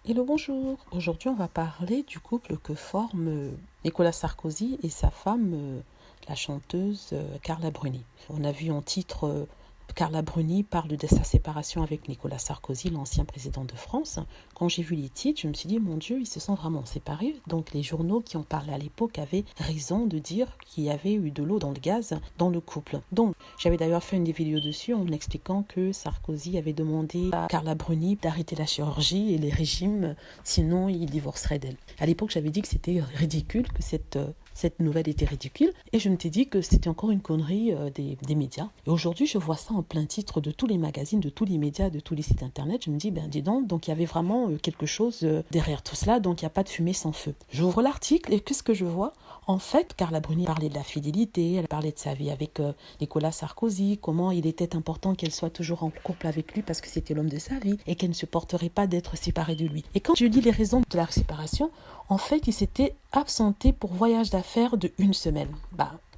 Hello, bonjour. Aujourd'hui, on va parler du couple que forment Nicolas Sarkozy et sa femme, la chanteuse Carla Bruni. On a vu en titre Carla Bruni parle de sa séparation avec Nicolas Sarkozy, l'ancien président de France. Quand j'ai vu les titres, je me suis dit, mon Dieu, ils se sont vraiment séparés. Donc les journaux qui ont parlé à l'époque avaient raison de dire qu'il y avait eu de l'eau dans le gaz dans le couple. Donc j'avais d'ailleurs fait une vidéo dessus en expliquant que Sarkozy avait demandé à Carla Bruni d'arrêter la chirurgie et les régimes, sinon il divorcerait d'elle. À l'époque, j'avais dit que c'était ridicule, que cette nouvelle était ridicule, et je me suis dit que c'était encore une connerie des médias. Et aujourd'hui, je vois ça en plein titre de tous les magazines, de tous les médias, de tous les sites internet. Je me dis, ben dis donc il y avait vraiment quelque chose derrière tout cela, donc il n'y a pas de fumée sans feu. J'ouvre l'article et qu'est-ce que je vois? En fait, Carla Bruni parlait de la fidélité, elle parlait de sa vie avec Nicolas Sarkozy, comment il était important qu'elle soit toujours en couple avec lui parce que c'était l'homme de sa vie et qu'elle ne supporterait pas d'être séparée de lui. Et quand je lis les raisons de la séparation, en fait, il s'était absenté pour voyage d'affaires de 1 semaine.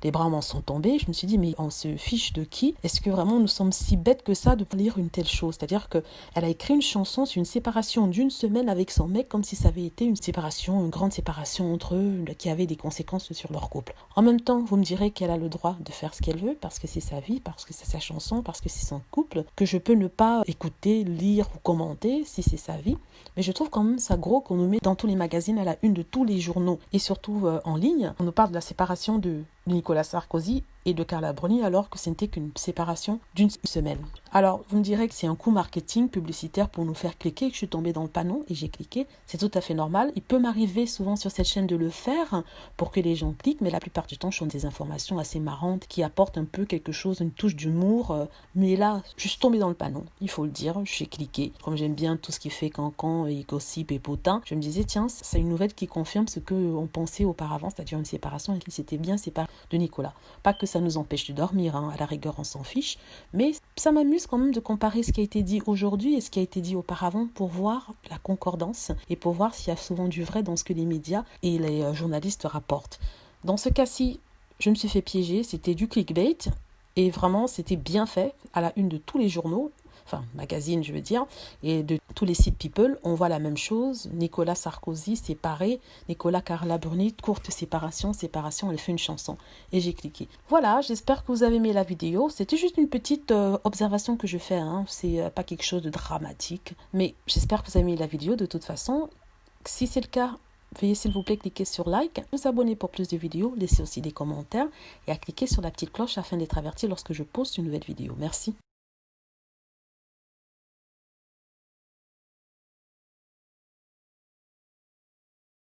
Les bras m'en sont tombés. Je me suis dit, mais on se fiche de qui? Est-ce que vraiment nous sommes si bêtes que ça de lire une telle chose? C'est-à-dire qu'elle a écrit une chanson sur une séparation d'1 semaine avec son mec comme si ça avait été une séparation, une grande séparation entre eux qui avait des conséquences sur leur couple. En même temps, vous me direz qu'elle a le droit de faire ce qu'elle veut parce que c'est sa vie, parce que c'est sa chanson, parce que c'est son couple, que je peux ne pas écouter, lire ou commenter si c'est sa vie. Mais je trouve quand même ça gros qu'on nous met dans tous les magazines à la une de tous les journaux et surtout en ligne. On nous parle de la séparation de Nicolas Sarkozy et de Carla Bruni alors que ce n'était qu'une séparation d'1 semaine. Alors, vous me direz que c'est un coup marketing publicitaire pour nous faire cliquer, que je suis tombée dans le panneau et j'ai cliqué. C'est tout à fait normal. Il peut m'arriver souvent sur cette chaîne de le faire pour que les gens cliquent, mais la plupart du temps, je donne des informations assez marrantes qui apportent un peu quelque chose, une touche d'humour. Mais là, je suis tombée dans le panneau, il faut le dire. J'ai cliqué. Comme j'aime bien tout ce qui fait cancan et gossip et potin, je me disais, tiens, c'est une nouvelle qui confirme ce qu'on pensait auparavant, c'est-à-dire une séparation et qu'il s'était bien séparé de Nicolas. Pas que ça nous empêche de dormir, à la rigueur on s'en fiche, mais ça m'amuse quand même de comparer ce qui a été dit aujourd'hui et ce qui a été dit auparavant pour voir la concordance et pour voir s'il y a souvent du vrai dans ce que les médias et les journalistes rapportent. Dans ce cas-ci, je me suis fait piéger, c'était du clickbait et vraiment c'était bien fait à la une de tous les journaux, enfin magazine je veux dire, et de tous les sites people, on voit la même chose. Nicolas Sarkozy séparé, Nicolas Carla Bruni, courte séparation, elle fait une chanson. Et j'ai cliqué. Voilà, j'espère que vous avez aimé la vidéo. C'était juste une petite observation que je fais, c'est pas quelque chose de dramatique. Mais j'espère que vous avez aimé la vidéo de toute façon. Si c'est le cas, veuillez s'il vous plaît cliquer sur like, vous abonner pour plus de vidéos, laisser aussi des commentaires et à cliquer sur la petite cloche afin d'être averti lorsque je poste une nouvelle vidéo. Merci.